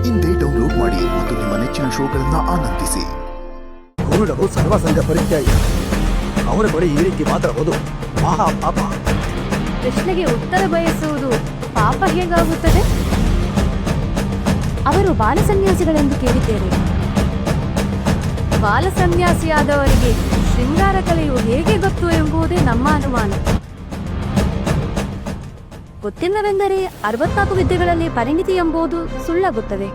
ಇಂದೇ ಡೌನ್ಲೋಡ್ ಮಾಡಿ ಮತ್ತು ನಿಮ್ಮ ನೆಚ್ಚಿನ ಶೋಗಳನ್ನ ಆನಂದಿಸಿ. ಗರುಡರು ಸರ್ವಸಂಗ ಪರಿತ್ಯಾಗಿ, ಅವರ ಬಳಿ ಈ ರೀತಿ ಮಾತಾಡುವುದು ಮಹಾ ಪಾಪ. ಪ್ರಶ್ನೆಗೆ ಉತ್ತರ ಬಯಸುವುದು ಪಾಪ ಹೇಗಾಗುತ್ತದೆ? ಅವರು ಬಾಲಸನ್ಯಾಸಿಗಳೆಂದು ಕೇಳಿದ್ದೇವೆ. ಬಾಲಸನ್ಯಾಸಿಯಾದವರಿಗೆ ಶೃಂಗಾರ ಕಲೆಯು ಹೇಗೆ ಗೊತ್ತು ಎಂಬುದೇ ನಮ್ಮ ಅನುಮಾನ. ಗೊತ್ತಿಲ್ಲವೆಂದರೆ 64 ವಿದ್ಯೆಗಳಲ್ಲಿ ಪರಿಣಿತಿ ಎಂಬುದು ಸುಳ್ಳಾಗುತ್ತದೆ.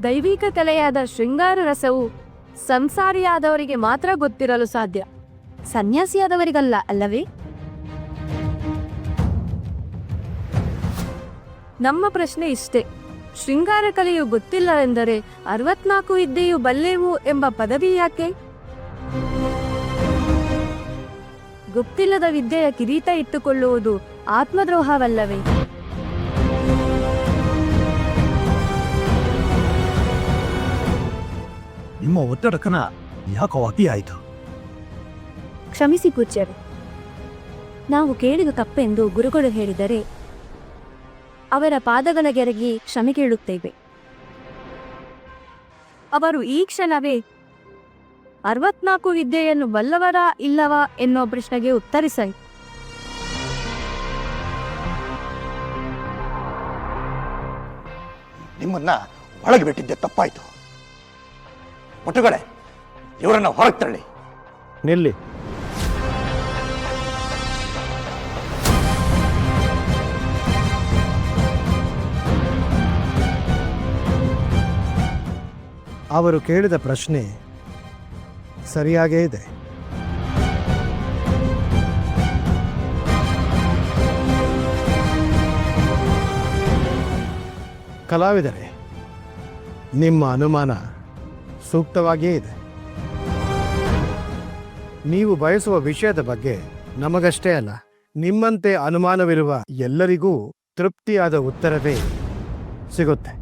ದೈವಿಕ ಕಲೆಯಾದ ಶೃಂಗಾರ ರಸವು ಸಂಸಾರಿಯಾದವರಿಗೆ ಮಾತ್ರ ಗೊತ್ತಿರಲು ಸಾಧ್ಯ, ಸನ್ಯಾಸಿಯಾದವರಿಗಲ್ಲ ಅಲ್ಲವೇ? ನಮ್ಮ ಪ್ರಶ್ನೆ ಇಷ್ಟೇ, ಶೃಂಗಾರ ಕಲೆಯು ಗೊತ್ತಿಲ್ಲ ಎಂದರೆ 64 ವಿದ್ಯೆಯು ಬಲ್ಲೆವು ಎಂಬ ಪದವಿ ಯಾಕೆ? ಗೊತ್ತಿಲ್ಲದ ವಿದ್ಯೆಯ ಕಿರೀಟ ಇಟ್ಟುಕೊಳ್ಳುವುದು ಆತ್ಮದ್ರೋಹವಲ್ಲವೇ? ನಿಮ್ಮ ಒತ್ತಡಕನ ಯಾಕೋ ಅತಿಯಾಯಿತು. ಕ್ಷಮಿಸಿ ಪೂಜ್ಯರು, ನಾವು ಕೇಳಿದ ತಪ್ಪೆಂದು ಗುರುಗಳು ಹೇಳಿದರೆ ಅವರ ಪಾದಗಳ ಗೆರಗಿ ಕ್ಷಮೆ ಕೇಳುತ್ತೇವೆ. ಅವರು ಈ ಕ್ಷಣವೇ 64 ವಿದ್ಯೆಯನ್ನು ಬಲ್ಲವರಾ ಇಲ್ಲವಾ ಎನ್ನುವ ಪ್ರಶ್ನೆಗೆ ಉತ್ತರಿಸಲಿ. ನಿಮ್ಮನ್ನ ಒಳಗೆ ಬಿಟ್ಟಿದ್ದೆ ತಪ್ಪಾಯ್ತು. ಒಟ್ಟುಗಡೆ ಇವರನ್ನ ಹೊರಗೆ ತಳ್ಳಿ. ನಿಲ್ಲಿ. ಅವರು ಕೇಳಿದ ಪ್ರಶ್ನೆ ಸರಿಯಾಗೇ ಇದೆ. ಕಲಾವಿದರೆ, ನಿಮ್ಮ ಅನುಮಾನ ಸೂಕ್ತವಾಗಿಯೇ ಇದೆ. ನೀವು ಬಯಸುವ ವಿಷಯದ ಬಗ್ಗೆ ನಮಗಷ್ಟೇ ಅಲ್ಲ, ನಿಮ್ಮಂತೆ ಅನುಮಾನವಿರುವ ಎಲ್ಲರಿಗೂ ತೃಪ್ತಿಯಾದ ಉತ್ತರವೇ ಸಿಗುತ್ತೆ.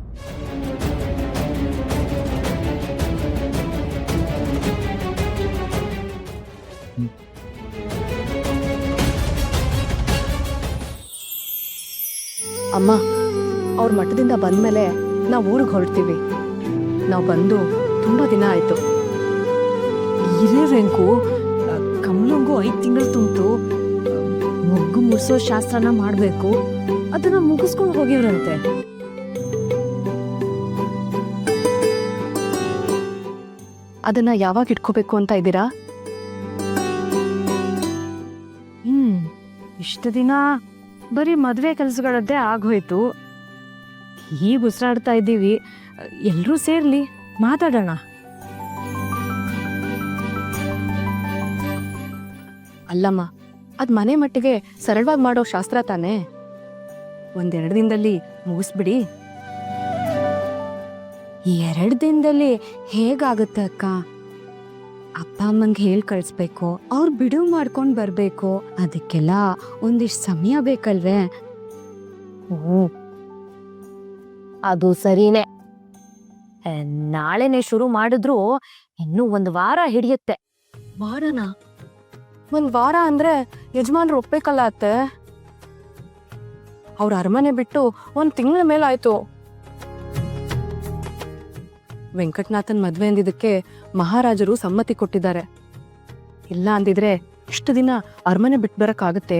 ಅಮ್ಮ, ಅವ್ರ ಮಠದಿಂದ ಬಂದ್ಮೇಲೆ ನಾವು ಊರಿಗೆ ಹೊರಡ್ತೀವಿ. ನಾವು ಬಂದು ತುಂಬ ದಿನ ಆಯಿತು. ಇರೇ ವೆಂಕು, ಕಮಲಂಗೂ 5 ತಿಂಗಳು ತುಂಬಿತು. ಮೊಗ್ಗು ಮುರ್ಸೋ ಶಾಸ್ತ್ರನ ಮಾಡಬೇಕು, ಅದನ್ನ ಮುಗಿಸ್ಕೊಂಡು ಹೋಗಿವ್ರಂತೆ. ಅದನ್ನ ಯಾವಾಗ ಇಟ್ಕೋಬೇಕು ಅಂತ ಇದ್ದೀರಾ? ಇಷ್ಟು ದಿನ ಬರೀ ಮದುವೆ ಕೆಲಸಗಳದ್ದೇ ಆಗೋಯ್ತು. ಈಗ ಉಸಿರಾಡ್ತಾ ಇದ್ದೀವಿ. ಎಲ್ಲರೂ ಸೇರ್ಲಿ, ಮಾತಾಡೋಣ. ಅಲ್ಲಮ್ಮ, ಅದು ಮನೆ ಮಟ್ಟಿಗೆ ಸರಳವಾಗಿ ಮಾಡೋ ಶಾಸ್ತ್ರ ತಾನೇ. 1-2 ದಿನದಲ್ಲಿ ಮುಗಿಸ್ಬಿಡಿ. 2 ದಿನದಲ್ಲಿ ಹೇಗಾಗುತ್ತೆ ಅಕ್ಕ? ಅಪ್ಪ ಅಮ್ಮಂಗೆ ಹೇಳಿ ಕಳಿಸ್ಬೇಕು, ಅವ್ರು ಬಿಡುವು ಮಾಡ್ಕೊಂಡು ಬರಬೇಕು. ಅದಕ್ಕೆಲ್ಲ ಒಂದಿಷ್ಟು ಸಮಯ ಬೇಕಲ್ವೇ? ಅದು ಸರಿನೇ. ನಾಳೆನೆ ಶುರು ಮಾಡಿದ್ರು ಇನ್ನೂ 1 ವಾರ ಹಿಡಿಯುತ್ತೆ. ವಾರನ? 1 ವಾರ ಅಂದ್ರೆ ಯಜಮಾನ್ರು ಒಪ್ಬೇಕಲ್ಲ ಅತ್ತೆ. ಅವ್ರ ಅರಮನೆ ಬಿಟ್ಟು 1 ತಿಂಗಳ ಮೇಲಾಯ್ತು. ವೆಂಕಟನಾಥನ್ ಮದ್ವೆ ಅಂದಿದ್ದಕ್ಕೆ ಮಹಾರಾಜರು ಸಮ್ಮತಿ ಕೊಟ್ಟಿದ್ದಾರೆ. ಇಲ್ಲ ಅಂದಿದ್ರೆ ಇಷ್ಟು ದಿನ ಅರಮನೆ ಬಿಟ್ಟು ಬರಕ್ಕಾಗತ್ತೆ?